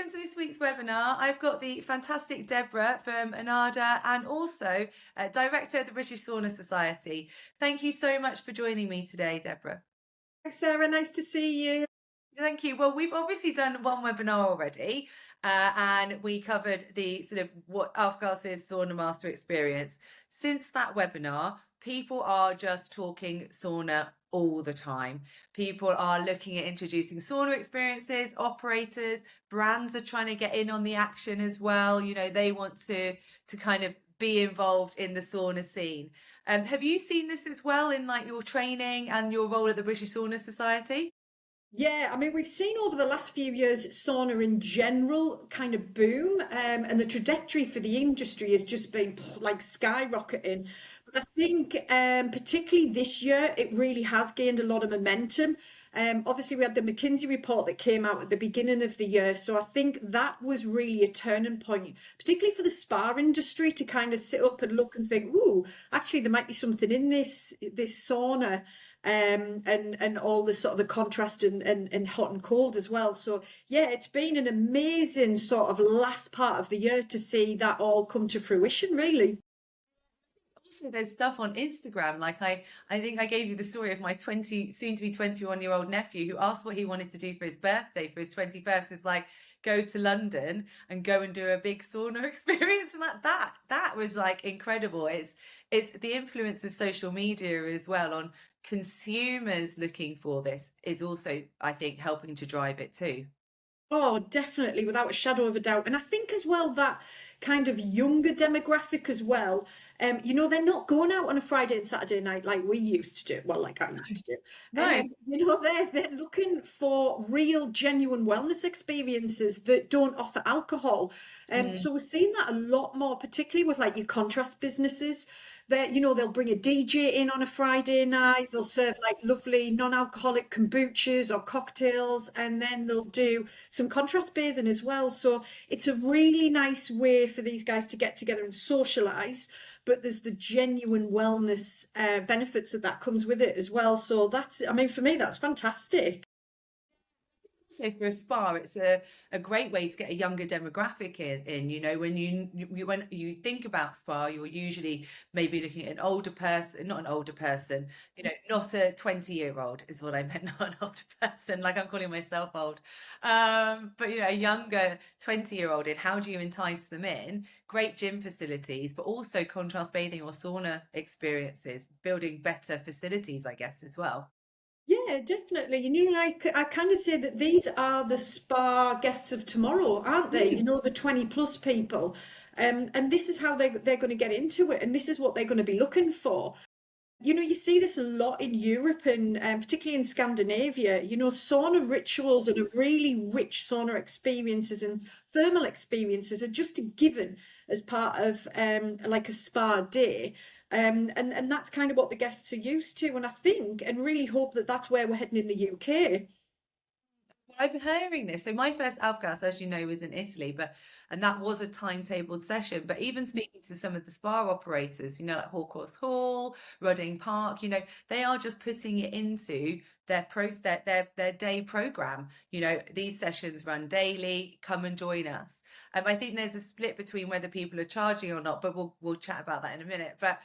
welcome to this week's webinar. I've got the fantastic Deborah from Anada and also Director of the British Sauna Society. Thank you so much for joining me today, Deborah. Thanks, Sarah. Nice to see you. Thank you. Well, we've obviously done one webinar already, and we covered the sort of what Alfgas is sauna master experience. Since that webinar, people are just talking sauna all the time. People are looking at introducing sauna experiences, operators, brands are trying to get in on the action as well. You know, they want to kind of be involved in the sauna scene. Have you seen this as well in like your training and your role at the British Sauna Society? Yeah, I mean, we've seen over the last few years sauna in general kind of boom, and the trajectory for the industry has just been like skyrocketing. But I think, particularly this year, it really has gained a lot of momentum. Obviously, we had the McKinsey report that came out at the beginning of the year, so I think that was really a turning point, particularly for the spa industry to kind of sit up and look and think, "Ooh, actually, there might be something in this sauna." And all the sort of the contrast and hot and cold as well. So yeah, it's been an amazing sort of last part of the year to see that all come to fruition, really. Also, there's stuff on Instagram. Like I think I gave you the story of my soon to be 21-year-old nephew who asked what he wanted to do for his birthday for his 21st. Was like, go to London and go and do a big sauna experience. And like that was like incredible. It's the influence of social media as well on consumers looking for this is also, I think, helping to drive it too. Oh, definitely, without a shadow of a doubt. And I think as well that kind of younger demographic as well, they're not going out on a Friday and Saturday night like we used to do. Well, like I used to do. No. They're looking for real, genuine wellness experiences that don't offer alcohol. So we're seeing that a lot more, particularly with like your contrast businesses. They'll bring a DJ in on a Friday night. They'll serve like lovely non-alcoholic kombuchas or cocktails, and then they'll do some contrast bathing as well. So it's a really nice way for these guys to get together and socialize. But there's the genuine wellness benefits that comes with it as well. So for me, that's fantastic. So for a spa, it's a great way to get a younger demographic in. You know, when you think about spa, you're usually maybe looking at an older person, not an older person, not a 20-year-old is what I meant, not an older person, like I'm calling myself old. But a younger 20-year-old in, how do you entice them in? Great gym facilities, but also contrast bathing or sauna experiences, building better facilities, I guess, as well. Yeah, definitely. I kind of say that these are the spa guests of tomorrow, aren't they? The 20 plus people. And this is how they're going to get into it. And this is what they're going to be looking for. You see this a lot in Europe and particularly in Scandinavia. Sauna rituals and a really rich sauna experiences and thermal experiences are just a given as part of like a spa day. And that's kind of what the guests are used to. And I think and really hope that that's where we're heading in the UK. I'm hearing this. So my first Avgas, as you know, was in Italy, and that was a timetabled session. But even speaking to some of the spa operators, like Hawkhorse Hall, Rudding Park, they are just putting it into their day program. These sessions run daily. Come and join us. I think there's a split between whether people are charging or not, but we'll chat about that in a minute. But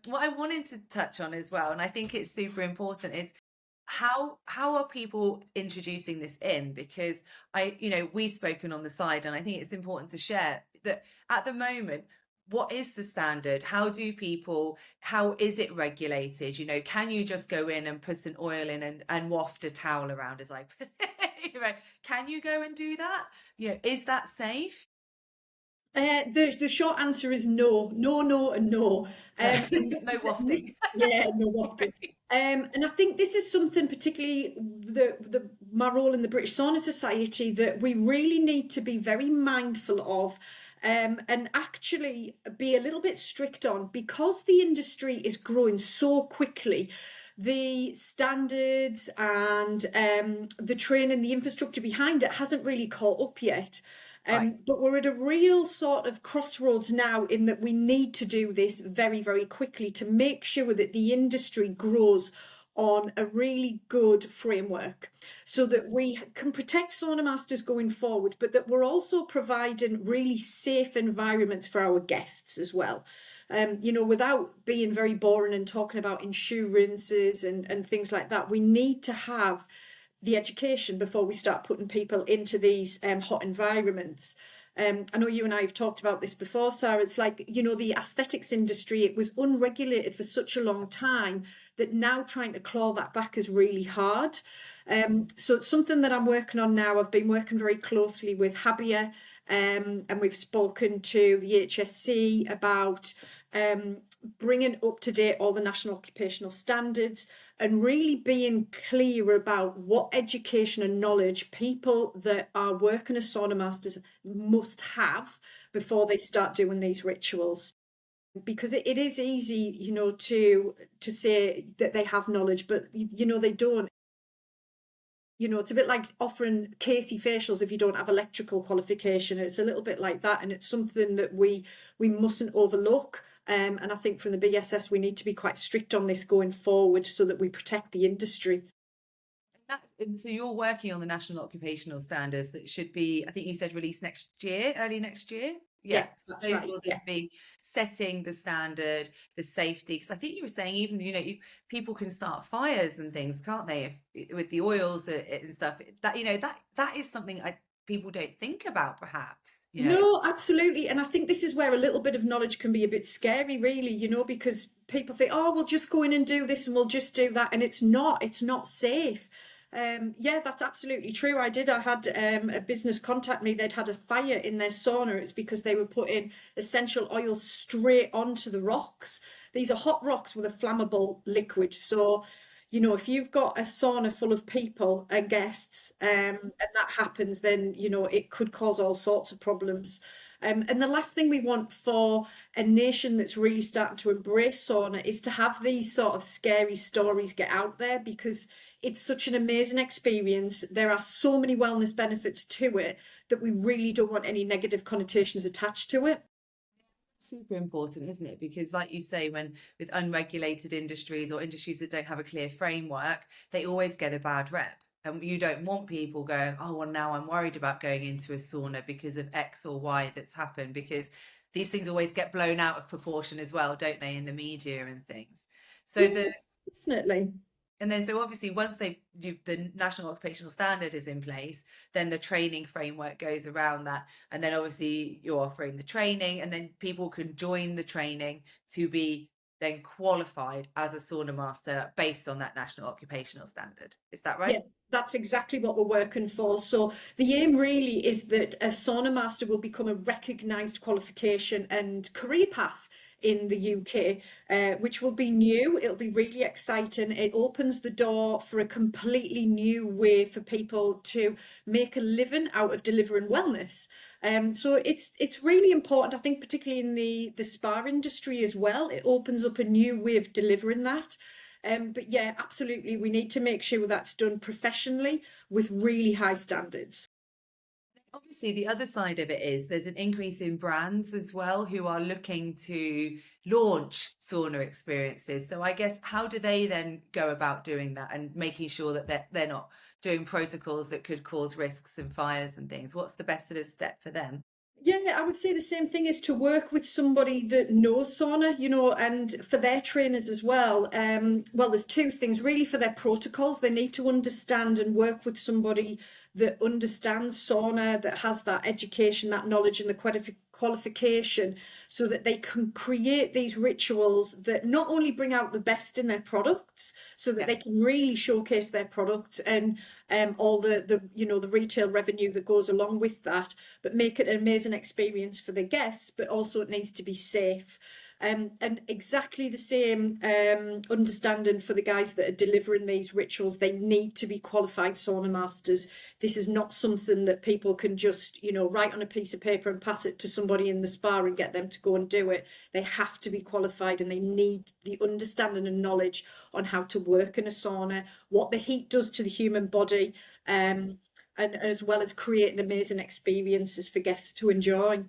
what I wanted to touch on as well, and I think it's super important, is how are people introducing this in? Because we've spoken on the side, and I think it's important to share that at the moment, what is the standard? How is it regulated? Can you just go in and put an oil in and waft a towel around, as I put it? Can you go and do that? Is that safe? The short answer is no, and no. No wafting. Yeah, no wafting. And I think this is something, particularly my role in the British Sauna Society, that we really need to be very mindful of, and actually be a little bit strict on, because the industry is growing so quickly. The standards and the training, the infrastructure behind it hasn't really caught up yet. Right. But we're at a real sort of crossroads now, in that we need to do this very, very quickly to make sure that the industry grows on a really good framework so that we can protect sauna masters going forward, but that we're also providing really safe environments for our guests as well. Without being very boring and talking about insurances and things like that, we need to have the education before we start putting people into these hot environments. I know you and I have talked about this before, Sarah. It's like, the aesthetics industry, it was unregulated for such a long time that now trying to claw that back is really hard. So it's something that I'm working on now. I've been working very closely with Habia, and we've spoken to the HSC about bringing up to date all the national occupational standards and really being clear about what education and knowledge people that are working as sauna masters must have before they start doing these rituals. Because it is easy, to say that they have knowledge, but they don't. It's a bit like offering Casey facials if you don't have electrical qualification. It's a little bit like that, and it's something that we mustn't overlook. And I think from the BSS we need to be quite strict on this going forward so that we protect the industry. And so you're working on the national occupational standards that should be, I think you said, released next year, early next year. Yeah, so that's those right. will then be setting the standard, the safety. Because I think you were saying even people can start fires and things, can't they, with the oils and stuff. That is something people don't think about, perhaps. No, absolutely. And I think this is where a little bit of knowledge can be a bit scary, really, because people think, oh, we'll just go in and do this and we'll just do that. And it's not safe. Yeah, that's absolutely true. I had a business contact me. They'd had a fire in their sauna. It's because they were putting essential oils straight onto the rocks. These are hot rocks with a flammable liquid. So, if you've got a sauna full of people and guests, and that happens, then, it could cause all sorts of problems. And the last thing we want for a nation that's really starting to embrace sauna is to have these sort of scary stories get out there, because it's such an amazing experience. There are so many wellness benefits to it that we really don't want any negative connotations attached to it. Super important, isn't it? Because like you say, when with unregulated industries or industries that don't have a clear framework, they always get a bad rep. And you don't want people going, oh, well, now I'm worried about going into a sauna because of X or Y that's happened, because these things always get blown out of proportion as well, don't they, in the media and things. So Yeah, definitely. and then, so obviously, once the national occupational standard is in place, then the training framework goes around that. And then obviously you're offering the training, and then people can join the training to be then qualified as a sauna master based on that national occupational standard. Is that right? Yeah, that's exactly what we're working for. So the aim really is that a sauna master will become a recognised qualification and career path in the UK, which will be new. It'll be really exciting. It opens the door for a completely new way for people to make a living out of delivering wellness. So it's really important, I think, particularly in the spa industry as well. It opens up a new way of delivering that. But yeah, absolutely, we need to make sure that's done professionally with really high standards. Obviously, the other side of it is there's an increase in brands as well who are looking to launch sauna experiences. So I guess, how do they then go about doing that and making sure that they're not doing protocols that could cause risks and fires and things? What's the best sort of step for them? Yeah, I would say the same thing is to work with somebody that knows sauna, and for their trainers as well. Well, there's two things really for their protocols. They need to understand and work with somebody that understands sauna, that has that education, that knowledge, and the qualification, so that they can create these rituals that not only bring out the best in their products, so that they can really showcase their products and all the retail revenue that goes along with that, but make it an amazing experience for the guests. But also it needs to be safe. And exactly the same understanding for the guys that are delivering these rituals. They need to be qualified sauna masters. This is not something that people can just, write on a piece of paper and pass it to somebody in the spa and get them to go and do it. They have to be qualified, and they need the understanding and knowledge on how to work in a sauna, what the heat does to the human body, and as well as creating amazing experiences for guests to enjoy.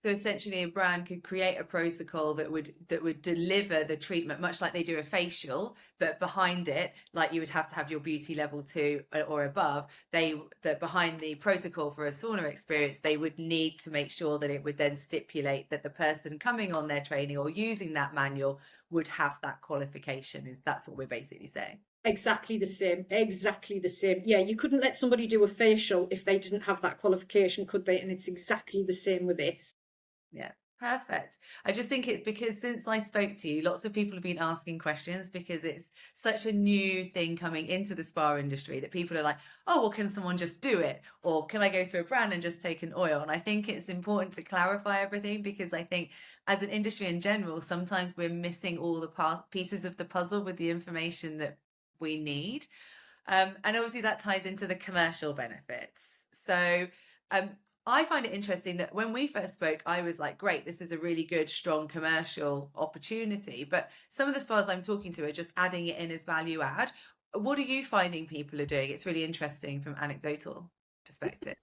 So essentially, a brand could create a protocol that would deliver the treatment, much like they do a facial, but behind it, like you would have to have your beauty level 2 or above. That behind the protocol for a sauna experience, they would need to make sure that it would then stipulate that the person coming on their training or using that manual would have that qualification. That's what we're basically saying. Exactly the same. Exactly the same. Yeah, you couldn't let somebody do a facial if they didn't have that qualification, could they? And it's exactly the same with this. Yeah, perfect. I just think it's because since I spoke to you, lots of people have been asking questions because it's such a new thing coming into the spa industry that people are like, oh, well, can someone just do it? Or can I go to a brand and just take an oil? And I think it's important to clarify everything because I think as an industry in general, sometimes we're missing all the pieces of the puzzle with the information that we need. And obviously that ties into the commercial benefits. So I find it interesting that when we first spoke, I was like, great, this is a really good, strong commercial opportunity. But some of the spas I'm talking to are just adding it in as value add. What are you finding people are doing? It's really interesting from anecdotal perspective.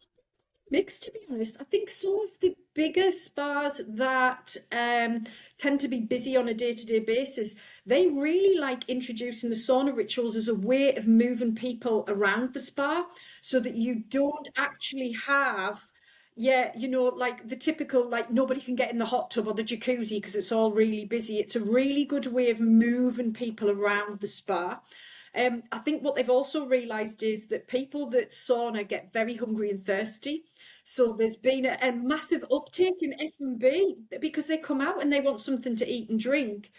Mixed, to be honest. I think some of the bigger spas that tend to be busy on a day-to-day basis, they really like introducing the sauna rituals as a way of moving people around the spa so that you don't actually have, yeah, you know, like the typical, like nobody can get in the hot tub or the jacuzzi because it's all really busy. It's a really good way of moving people around the spa. I think what they've also realised is that people that sauna get very hungry and thirsty. So there's been a massive uptake in F&B because they come out and they want something to eat and drink.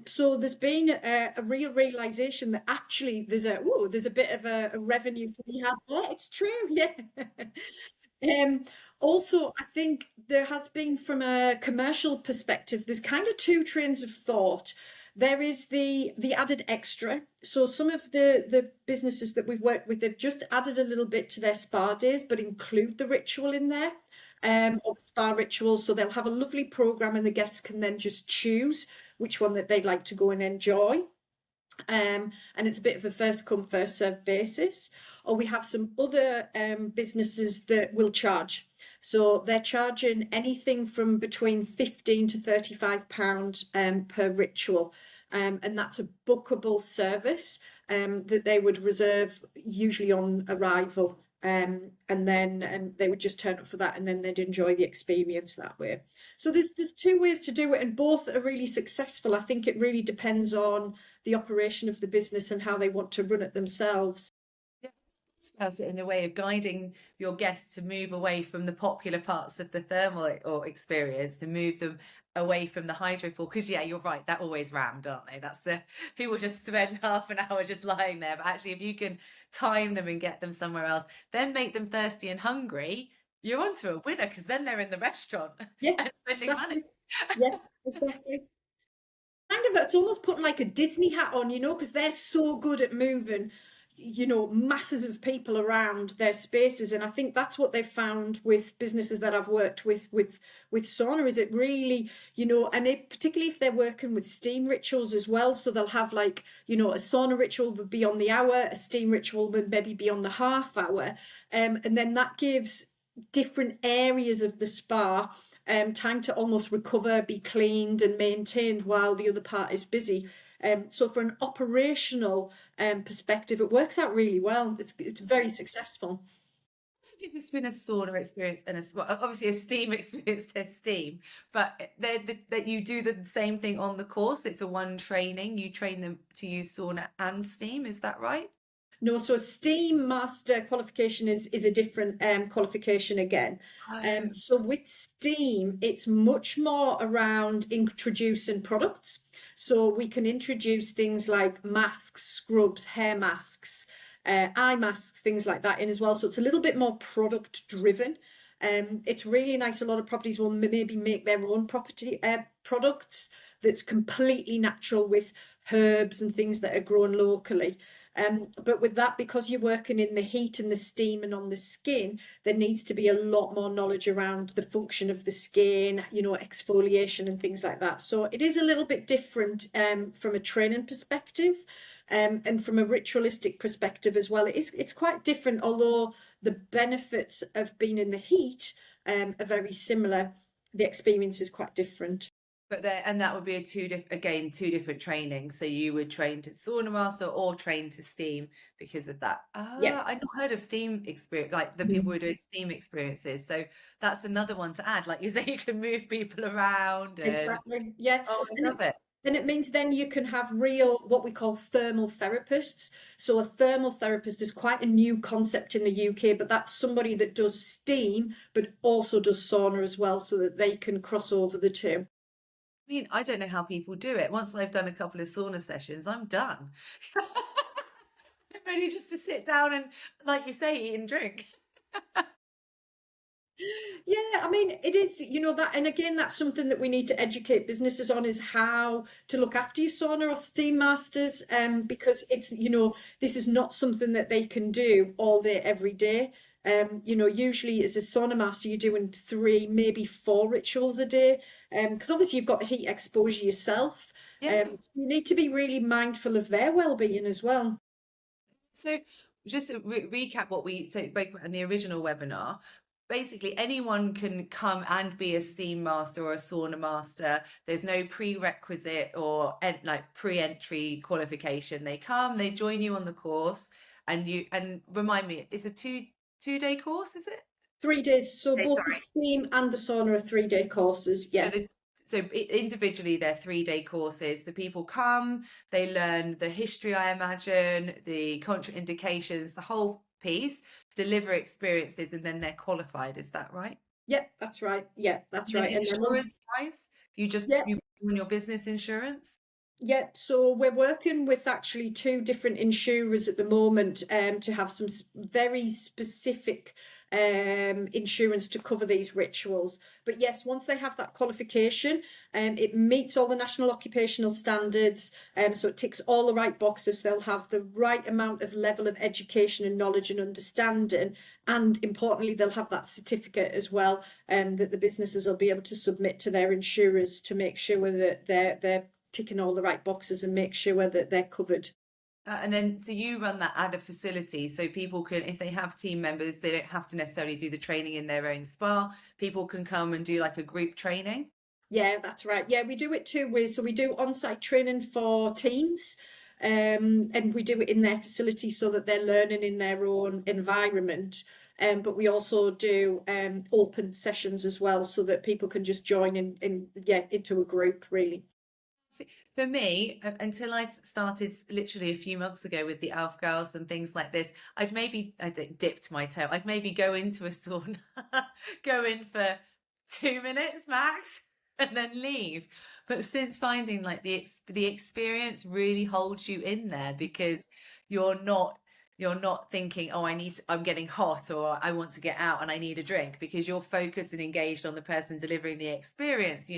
So there's been a real realization that actually there's a bit of a revenue to be had there. It's true, yeah. Also, I think there has been, from a commercial perspective, there's kind of two trains of thought. There is the added extra. So some of the businesses that we've worked with, they've just added a little bit to their spa days, but include the ritual in there, or spa rituals. So they'll have a lovely program, and the guests can then just choose which one that they'd like to go and enjoy. And it's a bit of a first come, first served basis. Or we have some other businesses that will charge. So they're charging anything from between 15 to £35 per ritual. And that's a bookable service that they would reserve usually on arrival. And then they would just turn up for that, and then they'd enjoy the experience that way. So there's two ways to do it, and both are really successful. I think it really depends on the operation of the business and how they want to run it themselves. As in a way of guiding your guests to move away from the popular parts of the thermal or experience, to move them away from the hydropool. Because yeah, you're right, they're always rammed, aren't they? That's the people just spend half an hour just lying there. But actually, if you can time them and get them somewhere else, then make them thirsty and hungry, you're onto a winner because then they're in the restaurant Yeah, and spending exactly. money. Yeah, exactly. Kind of, it's almost putting like a Disney hat on, you know, because they're so good at moving, you know, masses of people around their spaces. And I think that's what they've found with businesses that I've worked with sauna, is it really, you know, and particularly if they're working with steam rituals as well. So they'll have, like, you know, a sauna ritual would be on the hour, a steam ritual would maybe be on the half hour. And then that gives different areas of the spa time to almost recover, be cleaned and maintained while the other part is busy. So for an operational perspective, it works out really well. It's very successful. If it's been a sauna experience and obviously a steam experience, there's steam, but that you do the same thing on the course. It's a one training. You train them to use sauna and steam. Is that right? No, so a steam master qualification is a different qualification again. Oh, So with steam, it's much more around introducing products. So we can introduce things like masks, scrubs, hair masks, eye masks, things like that in as well. So it's a little bit more product driven. It's really nice. A lot of properties will maybe make their own property products that's completely natural, with herbs and things that are grown locally. But with that, because you're working in the heat and the steam and on the skin, there needs to be a lot more knowledge around the function of the skin, you know, exfoliation and things like that. So it is a little bit different from a training perspective, and from a ritualistic perspective as well. It's quite different, although the benefits of being in the heat are very similar. the experience is quite different. But there, and that would be two different trainings. So you would train to sauna master or train to steam because of that. Yeah. Ah, I've not heard of steam experience, like the people Mm. who are doing steam experiences. So that's another one to add. Like you say, you can move people around and Exactly. Yeah. oh, I And love it. and it means then you can have real, what we call thermal therapists. So a thermal therapist is quite a new concept in the UK, but that's somebody that does steam, but also does sauna as well, so that they can cross over the two. I mean, I don't know how people do it. Once I've done a couple of sauna sessions, I'm done. I'm ready just to sit down and, like you say, eat and drink. Yeah, I mean, it is, that, and again, that's something that we need to educate businesses on, is how to look after your sauna or steam masters, because it's, this is not something that they can do all day, every day. Usually as a sauna master, you're doing 3, maybe 4 rituals a day, because obviously you've got the heat exposure yourself. Yeah. So you need to be really mindful of their well-being as well. So just to recap what we spoke about in the original webinar, basically anyone can come and be a steam master or a sauna master. There's no prerequisite or like pre-entry qualification. They come, they join you on the course, and remind me, it's a two-day course, is it? 3 days. So Okay, both the sorry. steam and the sauna are 3-day courses. So Yeah. individually, they're 3-day courses. The people come, they learn the history, I imagine, the contraindications, the whole piece, deliver experiences, and then they're qualified. Is that right? Yeah, that's right. Yeah, that's And then right. And then once, insurance wise, you just yeah, you on your business insurance. yeah. So we're working with actually 2 different insurers at the moment, to have some very specific insurance to cover these rituals. But yes, once they have that qualification, it meets all the national occupational standards, so it ticks all the right boxes. They'll have the right amount of level of education and knowledge and understanding, and importantly, they'll have that certificate as well, that the businesses will be able to submit to their insurers to make sure that they're ticking all the right boxes and make sure that they're covered. And then, so you run that at a facility, so people can, if they have team members, they don't have to necessarily do the training in their own spa. People can come and do like a group training. Yeah, that's right. Yeah, we do it 2 ways. So we do on-site training for teams, and we do it in their facility so that they're learning in their own environment. But we also do open sessions as well, so that people can just join in into a group, really. For me, until I started literally a few months ago with the Aufgaus and things like this, I dipped my toe. I'd maybe go into a sauna, go in for 2 minutes max, and then leave. But since finding like the experience really holds you in there, because you're not thinking, oh, I'm getting hot, or I want to get out and I need a drink, because you're focused and engaged on the person delivering the experience.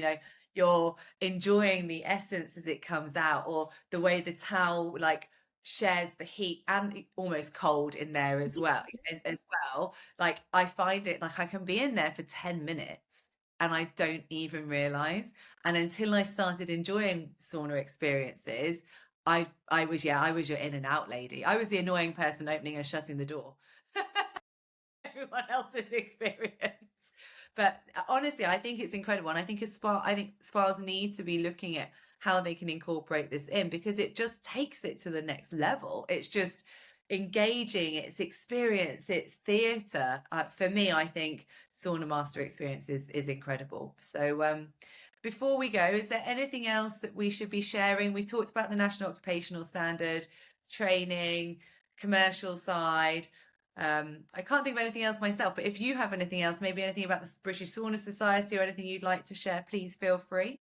You're enjoying the essence as it comes out, or the way the towel like shares the heat and almost cold in there as well. Like I find it like I can be in there for 10 minutes and I don't even realize. And until I started enjoying sauna experiences, I was your in and out lady. I was the annoying person opening and shutting the door. Everyone else's experience. But honestly, I think it's incredible. And I think spas need to be looking at how they can incorporate this in, because it just takes it to the next level. It's just engaging, it's experience, it's theatre. For me, I think sauna master experience is incredible. So before we go, is there anything else that we should be sharing? We've talked about the National Occupational Standard, training, commercial side. I can't think of anything else myself, but if you have anything else, maybe anything about the British Sauna Society or anything you'd like to share, please feel free.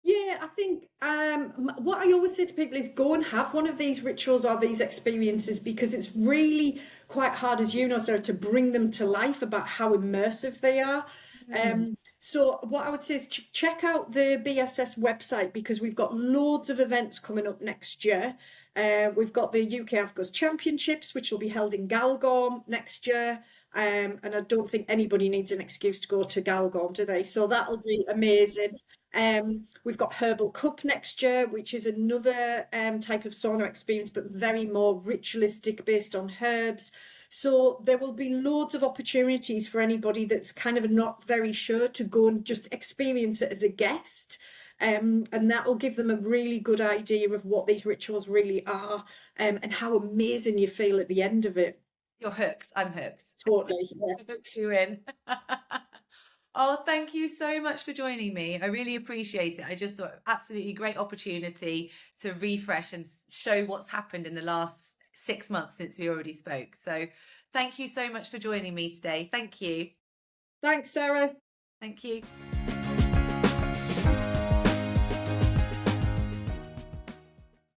Yeah, I think what I always say to people is go and have one of these rituals or these experiences, because it's really quite hard, as you know, Sarah, to bring them to life about how immersive they are. So what I would say is check out the BSS website, because we've got loads of events coming up next year. We've got the UK Avgos Championships, which will be held in Galgorm next year. And I don't think anybody needs an excuse to go to Galgorm, do they? So that'll be amazing. We've got Herbal Cup next year, which is another type of sauna experience, but very more ritualistic, based on herbs. So there will be loads of opportunities for anybody that's kind of not very sure to go and just experience it as a guest. And that will give them a really good idea of what these rituals really are, and how amazing you feel at the end of it. You're hooked. I'm hooked. Totally. Yeah. I hooked you in. Oh, thank you so much for joining me. I really appreciate it. I just thought absolutely great opportunity to refresh and show what's happened in the last 6 months since we already spoke. So thank you so much for joining me today. Thank you. Thanks, Sarah. Thank you.